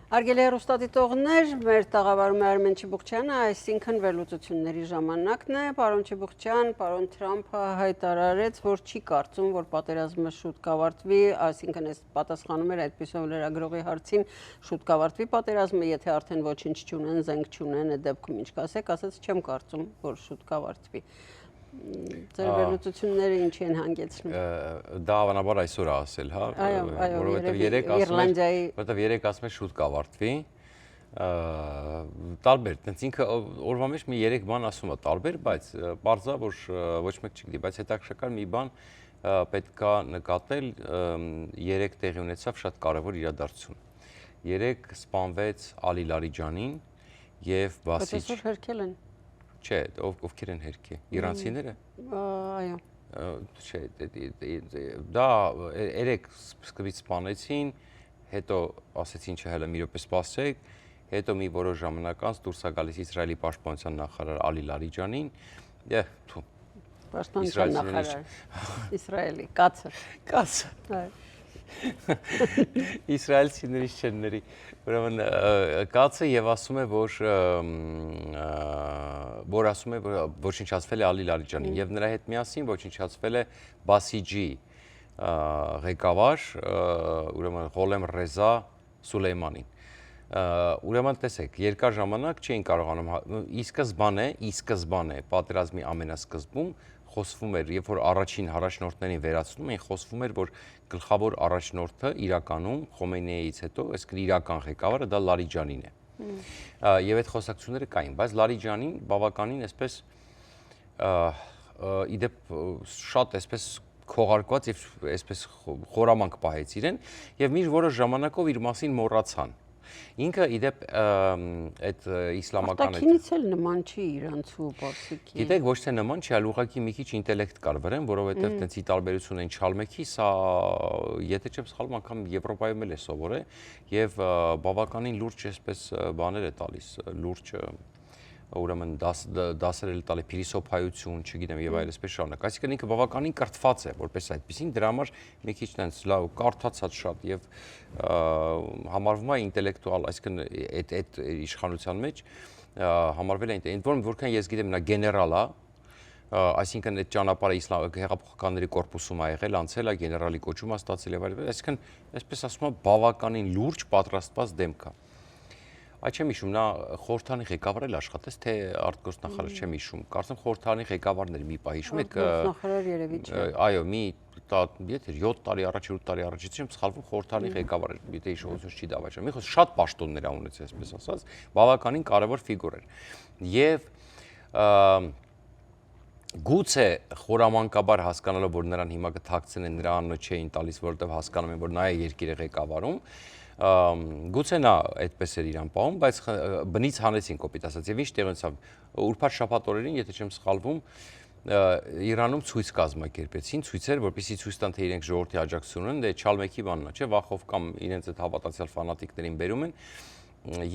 Արգելի հեռուստադիտողներ, մեր տաղավարում է Արմեն Չիբուխչյանը, այսինքն վերլուծությունների ժամանակն է, պարոն Չիբուխչյան, պարոն Թրամփը հայտարարեց, որ չի կարծում, որ պատերազմը շուտ կավարտվի, այսինքն այս պատասխանում էր այդպիսով լրագրողի հարցին, շուտ կավարտվի պատերազմը, եթե արդեն ոչինչ չունեն, զենք չունեն, այդ դեպքում ինչ կասեք, ասաց չեմ կարծում, որ շուտ կավարտվի։ Ձեր վերլուծությունները ինչի են հանգեցնում։ Դա հավանաբար այսօր ասել, հա, որովհետև երեք ասում է շուտ կավարտվի, տարբեր, տենց ինքը օրվա մեջ մի 3 բան ասում է տարբեր, բայց պարզա, որ ոչ մեկ չգիտի, բայց հետաքրքրական մի բան պետք է նկատել, երեք տեղի ունեցավ շատ կարևոր իրադարձություն։ Երեք սպանվեց Ալի Լարիջանին եւ Բասիջ։ Բայց այսօր հերքել են։ Չէ, ովքեր են հերքի, իրանցիները։ Այո։ Չէ, դա երեք սկզբից սպանեցին, հետո ասեցին չէ, հələ մի րոպե սպասեք, հետո մի որոշ ժամանակ անց դուրս է գալիս Իսրայելի պաշտպանության նախարար Ալի Լարիջանին, պաշտպանության նախարար Իսրայելի, կացը։ Իսրայելցիներից չեն ների, ուրեմն կացը եւ ասում է, որ ասում է, որ ոչնչացվել է Ալի Լարիջանին եւ նրա հետ միասին ոչնչացվել է Բասիջի ղեկավար, ուրեմն Ղոլեմ Ռեզա Սուլեյմանին։ Ուրեմն տեսեք, երկար ժամանակ չէին կարողանում ի սկզբանե պատերազմի ամենասկզբում խոսվում էր, երբ որ առաջին առաջնորդներին վերացնում էին, խոսվում էր, որ գլխավոր առաջնորդը իրականում Խոմեյնիից հետո, այսինքն իրական ղեկավարը դա Լարիջանին է։ Եվ այդ խոսակցությունները կային, բայց Լարիջանին բավականին այսպես իդեպ շատ այսպես քողարկված եւ այսպես խորամանկ պահեց իրեն եւ մի որոշ ժամանակով իր մասին մոռացան։ Ինքը իդեպ այդ իսլամական Արտաքինից էլ նման չի իրանցու պարսիկի։ Գիտեք, ոչ թե նման չի, այլ ուղղակի մի քիչ ինտելեկտ կար վրան, որովհետև տենց ի տարբերություն են Չալմեքի, սա եթե չեմ սխալվում, անգամ Եվրոպայում էլ է սովոր է եւ բավականին լուրջ այսպես բաներ է տալիս, լուրջ ուրեմն դասեր էլ տալի փիլիսոփայություն, չգիտեմ եւ այլն այսպես շարունակ։ Այսինքն ինքը բավականին կրթված է, որպես այդպեսին, դրա համար մի քիչ տենց լավ կարդացած շատ եւ համարվում է ինտելեկտուալ, այսինքն այդ իշխանության մեջ համարվել է ինտելեկտ, որքան ես գիտեմ, նա գեներալ է, այսինքն այդ ճանապարհը հեղափոխականների կորպուսում ա եղել, անցել է գեներալի կոչում ա ստացել եւ այլն, այսինքն այսպես ասում եմ բավականին լուրջ պատրաստված դեմք է։ Այդ չեմ հիշում, նա խորհրդանի ղեկավար էլ աշխատեց, թե արտգործնախարար չեմ հիշում, կարծեմ խորհրդանի ղեկավարն էր մի պահ հիշում եք, արտգործնախարար երևի չէ։ Այո, մի եթե 7 տարի առաջ, 8 տարի առաջ, չեմ սխալվում, խորհրդանի ղեկավար էր, եթե հիշողությունս չի դավաճանում, մի խոսք շատ պաշտոններ ունեցել, այսպես ասած, բավականին կարևոր ֆիգուր էր։ Եվ գուցե խորամանկաբար հասկանալով, որ նրան հիմա կթաքցնեն, նրա անունը չէին տալիս, որովհետև հասկանում են, որ նա է երկիրը ղեկավարում, գուցե նա այդպես էր իրան պահում, բայց բնից հանեցին կոպիտ ասած եւ ինչ տեղ ունեցավ ուրբաթ շաբաթ օրերին, եթե չեմ սխալվում, Իրանում ցույց կազմակերպեցին, ցույցեր, որպեսզի ցույց տան, թե իրենք ժողովրդի աջակցություն ունեն, դե Չալմեքի բանն է, չէ, Վախով կամ իրենց այդ հավատացյալ ֆանատիկներին բերում են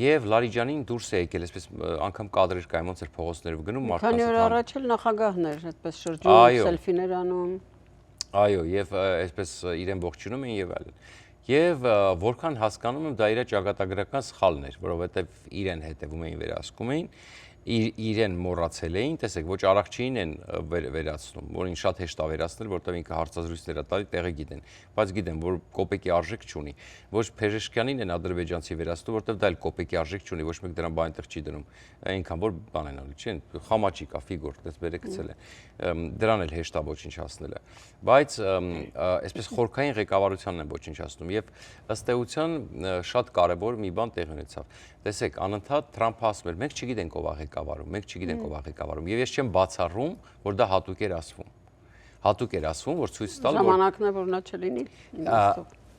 եւ Լարիջանին դուրս է եկել, այսպես անգամ կադրեր կային, ոնց էր փողոցներով գնում մարդկանց։ Քանի օր առաջ էլ նախագահներ այդպես շրջում սելֆիներ անում։ Այո, եւ այսպես իրեն ողջունում են եւ այլն։ Եվ որքան հասկանում եմ, դա իր ճակատագրական սխալն էր, որովհետեւ իրեն հետևում էին, վերահսկում էին, իրեն մոռացել էին, տեսեք, ոչ Արաքչիին են վերացնում, որին շատ հեշտ է վերացնել, որտեղ ինքը հարցազրույցներ է տալի, տեղը գիտեն, բայց գիտեն, որ կոպեկի արժեք չունի։ Ոչ Փեժեշկյանին են ադրբեջանցի վերացնում, որտեղ դա էլ կոպեկի արժեք չունի, ոչ մեկ դրան բան այնտեղ չի դնում։ Այնքան որ բան են ալի, չէ՞, խամաչիկ է ֆիգուր, դες բերեկցել են։ Դրան էլ հեշտ է ոչնչացնելը։ Բայց այսպես խորքային ղեկավարությանն են ոչնչացնում եւ ըստ էության շատ կարեւոր մի բան տեղի ունեցավ։ Տեսեք, անընդհատ Թրամփը ասում էր, մենք չգիտենք ով է ղեկավարում, մենք չգիտենք ով է ղեկավարում եւ ես չեմ բացառում, որ դա հատուկ էր ասվում։ Հատուկ էր ասվում, որ ցույց տալ, որ ժամանակն է, որ նա չլինի։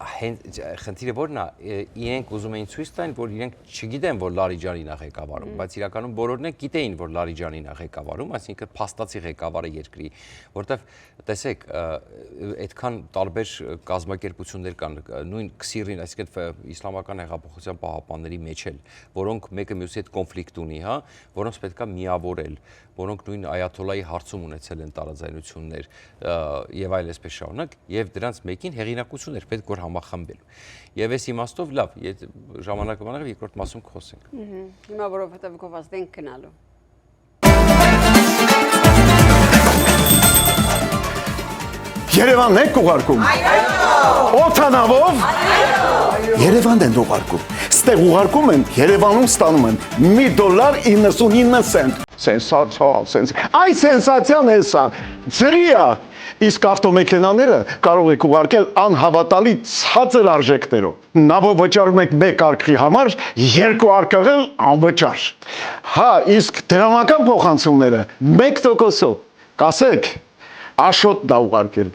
Խնդիրը որն է, իրենք ուզում էին ցույց տալ, որ իրենք չգիտեն, որ Լարիջանին է ղեկավարում, բայց իրականում բոլորն էլ գիտեին, որ Լարիջանին է ղեկավարում, այսինքն փաստացի ղեկավարը երկրի, որտեվ տեսեք, այդքան տարբեր կազմակերպություններ կան, նույն ՔՍԻՌ-ին, այսինքն իսլամական հեղափոխության պահապանների մեջ էլ, որոնք մեկը մյուսի հետ կոնֆլիկտ ունի, հա, որոնց պետքա միավորել, որոնք նույն այաթոլայի հարցում ունեցել են տարաձայնություններ եւ այլ այսպես շարունակ, եւ դրանց մեկին հեղինակություն էր պետք որ համախմբելու։ Եվ այս իմաստով լավ, ժամանակը բանալով երկրորդ մասում կխոսենք։ Հիմա որովհետև գովազդ ենք գնալու։ Երևանն եք ուղարկում։ Օթանավով։ Երևանն են ուղարկում։ Ստեղ ուղարկում են, Երևանում ստանում են $1.99 Սենսացիալ, Այ սենսացիան է սա։ Ձրիա։ Իսկ ավտոմեքենաները կարող եք ուղարկել անհավատալի ցածր արժեքներով։ Նավով վճարում եք 1 արկղի համար, 2 արկղել անվճար։ Հա, իսկ դրամական փոխանցումները 1%-ով։ Կասեք, Աշոտ դա ուղարկել։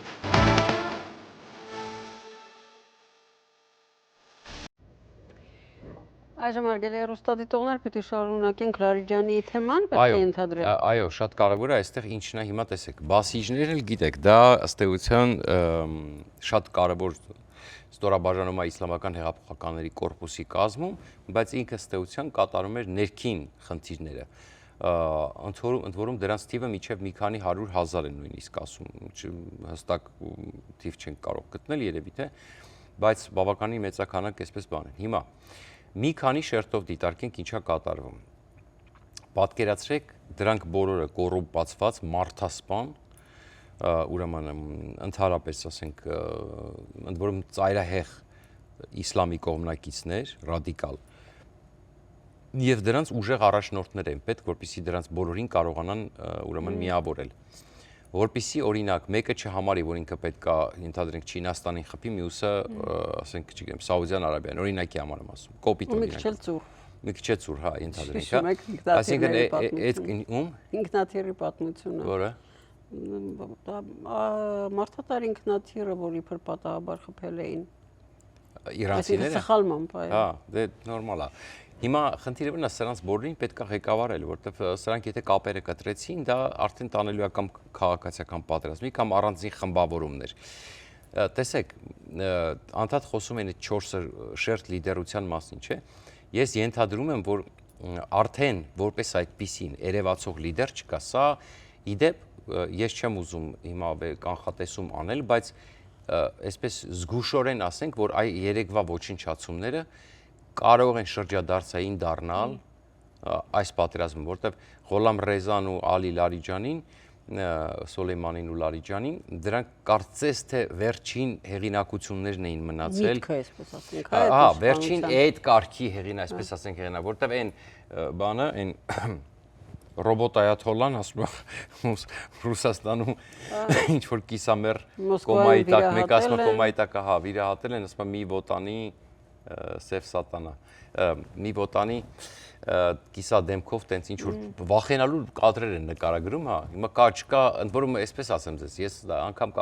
Այժմ արգելի հեռուստադիտողներ պիտի շարունակենք Լարիջանի թեման, պետք է ընդհանրել։ Այո, շատ կարևոր է, այստեղ ինչն է հիմա տեսեք։ Բասիջներն էլ գիտեք, դա ըստ էության շատ կարևոր ստորաբաժանում է իսլամական հեղափոխականների կորպուսի կազմում, բայց ինքը ըստ էության կատարում էր ներքին խնդիրները։ Ընդ որում դրանց թիվը մինչև մի քանի 100,000 են նույնիսկ ասում, հստակ թիվ չենք կարող գտնել երևի թե, բայց բավականին մեծականակ այսպես բան են։ Հիմա մի քանի շերտով դիտարկենք ինչա կատարվում։ Պատկերացրեք, դրանք բոլորը կոռումպացված, մարդասպան, ուրեմն ընդհանրապես ասենք, ընդ որում ծայրահեղ իսլամի կողմնակիցներ, ռադիկալ, եւ դրանց ուժեղ առաջնորդներ են պետք, որպեսզի դրանց բոլորին կարողանան ուրեմն միավորել։ Որպեսզի օրինակ մեկը չհամարի, որ ինքը պետք է ընդհանրենք Չինաստանին խփի, մյուսը, ասենք, չգիտեմ, Սաուդյան Արաբիան, օրինակի համար եմ ասում, կոպիտ օրինակ։ Մի քիչ էլ ծուր, հա, ընդհանրենք, հա։ Այսինքն այդ ում ինքնաթիռի պատմությունը։ Որը Մարդատար ինքնաթիռը, որ իբր պատահաբար խփել էին։ Իրանցիները։ Սխալմամբ, այո։ Հա, դե նորմալ է։ Հիմա խնդիրը վնաս սրանց բոլորին պետք է ղեկավարել, որովհետև սրանք եթե կապերը կտրեցին, դա արդեն տանելու է կամ քաղաքացիական պատերազմի կամ առանձին խմբավորումներ։ Տեսեք, անդադ խոսում են այդ 4 շերտ լիդերության մասին, չէ՞։ Ես ենթադրում եմ, որ արդեն որպես այդպիսին երևացող լիդեր չկա, սա իդեպ ես չեմ ուզում հիմա կանխատեսում անել, բայց այսպես զգուշորեն ասենք, որ այ երեկվա ոչնչացումները կարող են շրջադարձային դառնալ այս պատերազմում, որտեղ Ղոլամ Ռեզան ու Ալի Լարիջանին, Սոլեյմանին ու Լարիջանին, դրանք կարծես թե վերջին հեղինակություններն էին մնացել։ Միտքը, այսպես ասենք, հա, վերջին այդ կարգի այսպես ասենք հեղինակ, որտեղ այն բանը, այն ռոբոտ այաթոլլան ասում է Ռուսաստանում ինչ որ կիսամեր կոմայի տակ, մեկ ասում է կոմայի տակ, հա, վիրահատել են, ասում է մի ոտանի Սև սատանա, մի ոտանի կիսա դեմքով տենց ինչ որ վախենալու կադրեր են նկարագրում, հա, հիմա կա չկա, ընդ որում այսպես ասեմ ձեզ, ես անգամ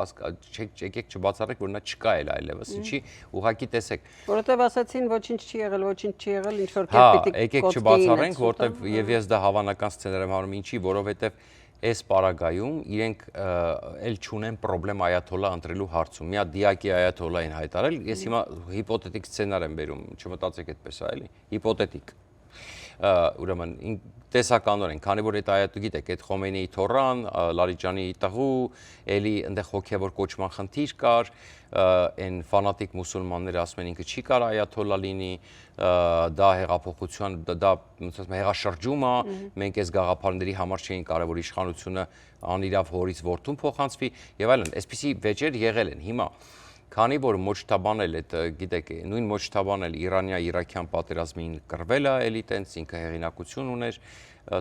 եկեք չբացառեք, որ նա չկա էլ այլևս, ինչի ուղղակի տեսեք։ Որովհետև ասացին ոչինչ չի եղել, ինչ որ հա, կերպ պիտի եկեք չբացառենք, որտեվ եւ ես դա հավանական սցենար եմ համարում, ինչի, որովհետեւ այս պարագայում իրենք էլ չունեն պրոբլեմ այաթոլլա ընտրելու հարցում։ Մի հատ դիակի այաթոլլա են հայտարարել, ես հիմա հիպոթետիկ սցենար եմ բերում, չմտածեք այդպես, էլի, հիպոթետիկ։ Ուրեմն տեսականորեն, քանի որ այդ այաթը գիտեք, այդ Խոմեյնիի թոռան, Լարիջանի տղու, էլի այնտեղ հոգևոր կոչման խնդիր կար, այն ֆանատիկ մուսուլմանները ասում են ինքը չի կարող այաթոլլա լինի, դա հեղափոխության, դա հեղաշրջում է, մենք այս գաղափարների համար չէին կարող որ իշխանությունը անիրավ հորից որդուն փոխանցվի եւ այլն, այսպիսի վեճեր եղել են։ Հիմա քանի որ Մոջթաբան էլ այդ գիտեք նույն Մոջթաբան էլ Իրանիա-Իրաքյան պատերազմին կռվել է, էլի տենց ինքը հեղինակություն ուներ,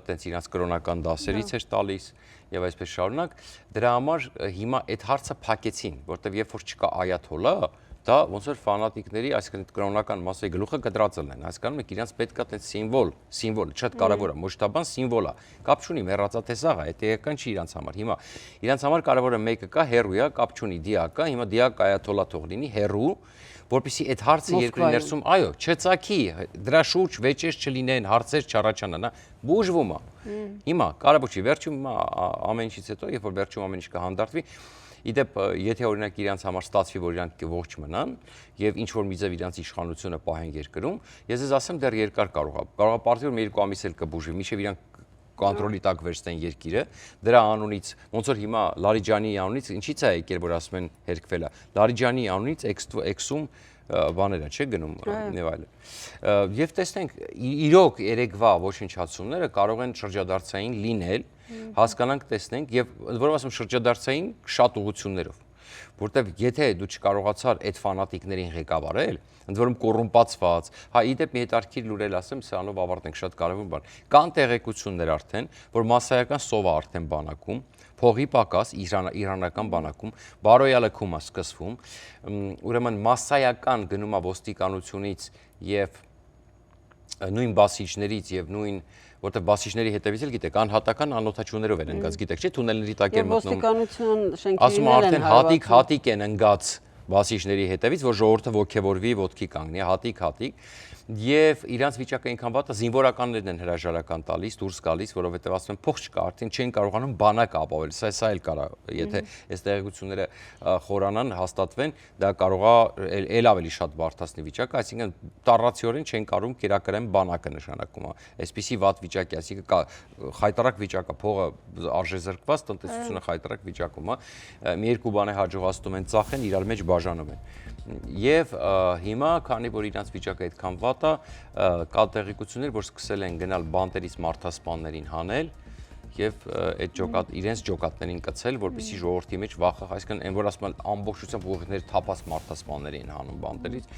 տենց իրանց կրոնական դասերից էր տալիս եւ այսպես շարունակ, դրա համար հիմա այդ հարցը փակեցին, որտեվ երբ որ չկա այաթոլլա, դա ոնց որ ֆանատիկների, այսինքն կրոնական մասսայի գլուխը կտրածելն են, հասկանում եք, իրանց պետք է տենց սիմվոլ, շատ կարևոր է, Մոջթաբան սիմվոլ է, կապ չունի մեռածատեսաղ է, այդ էական չի իրանց համար։ Հիմա իրանց համար կարևորը մեկը կա, հերույա, կապ չունի դիակա, հիմա դիակ այաթոլլա թող լինի, հերու, որպեսզի այդ հարցը երկրի ներսում, այո, չծակի, դրա շուրջ վեճեր չլինեն, հարցեր չառաջանան, բուժվում է։ Հիմա կարևոր չի, վերջում ամեն ինչից հետո, երբ որ վերջում ամեն ինչ կհանդարտվի, իդեպ եթե օրինակ իրանց համար ստացվի, որ իրանք ողջ մնան եւ ինչ որ մի ձև իրանց իշխանությունը պահեն երկրում, ես ձեզ ասեմ դեռ երկար կարող է պարտադիր մի 2 ամիս էլ կբուժվի, մինչեւ իրանք կոնտրոլի տակ վերցնեն երկիրը, դրա անունից ոնց որ հիմա Լարիջանի անունից ինչի՞ց է եկել, որ ասում են հերկվել է։ Լարիջանի անունից էքսում բաները չէ գնում եւ այլն։ Եվ տեսնենք իրոք երեկվա ոչնչացումները կարող են շրջադարձային լինել, հասկանանք, տեսնենք եւ որովհետեւ ասում շրջադարձային շատ ուղություններով, որտեվ եթե դու չկարողացար այդ ֆանատիկներին ղեկավարել, ընդ որում կոռումպացված, հա իդեպ մի հետարքիր լուրել ասեմ, սրանով ավարտենք, շատ կարևոր բան։ Կան տեղեկություններ արդեն, որ մասսայական սովը արդեն բանակում, փողի պակաս իրանական բանակում, բարոյալը քումա սկսվում, ուրեմն մասսայական գնումա ոստիկանությունից եւ նույն բասիչներից եւ նույն որտեղ բասիչների հետևից էլ գիտեք անհատական անօթաչուներով են ընկած, գիտեք չէ, թունելների տակ են մտնում։ Ոստիկանություն ասում արդեն հատիկ են ընկած բասիչների հետևից, որ ժողովուրդը ոգևորվի, ոտքի կանգնի, հատիկ եւ իրանց վիճակը այնքան վատ է, զինվորականներն են հրաժարական տալիս, դուրս գալիս, որովհետեւ ասում են փող չկա, արդեն չեն կարողանում բանակ ապավել, սա էլ կարա, եթե այս տեղեկությունները խորանան, հաստատվեն, դա կարողա էլ ավելի շատ բարդացնի վիճակը, այսինքն տառացիորեն չեն կարում կերակրեն բանակը նշանակում է, այսպիսի վատ վիճակի, այսինքն խայտարակ վիճակը, փողը արժեզրկված, տնտեսությունը խայտարակ վիճակում է, մի երկու բան է հաջողացնում են ծախեն, իրար մեջ բաժանում են։ Եվ հիմա, քանի որ իրանց վիճակը այդքան վատ է, կա տեղեկություններ, որ սկսել են գնալ բանտերից մարդասպաններին հանել եւ այդ իրենց ջոկատներին կցել, որպեսզի ժողովրդի մեջ վախը, այսինքն այն որ ասում են ամբողջությամբ ուղիղներ թափած մարդասպանների են հանում բանտերից։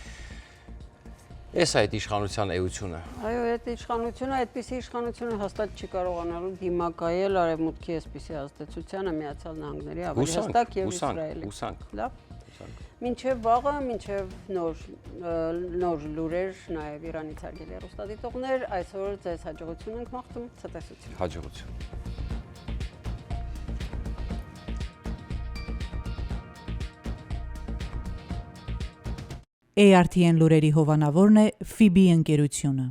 Էս է այդ իշխանության էությունը։ Այո, այդ իշխանությունը, այդպիսի իշխանությունը հաստատ չի կարողանալու դիմակայել արևմուտքի այսպիսի ազդեցությանը Միացյալ Նահանգների ավելի հստակ եւ Իսրայելի։ Լավ։ Մինչև վաղը, մինչև նոր լուրեր, նաև Իրանից հարգելի հեռուստադիտողներ, այսօր ձեզ հաջողություն ենք մաղթում, ցտեսություն։ Հաջողություն։ ARTN լուրերի հովանավորն է FIBI ընկերությունը։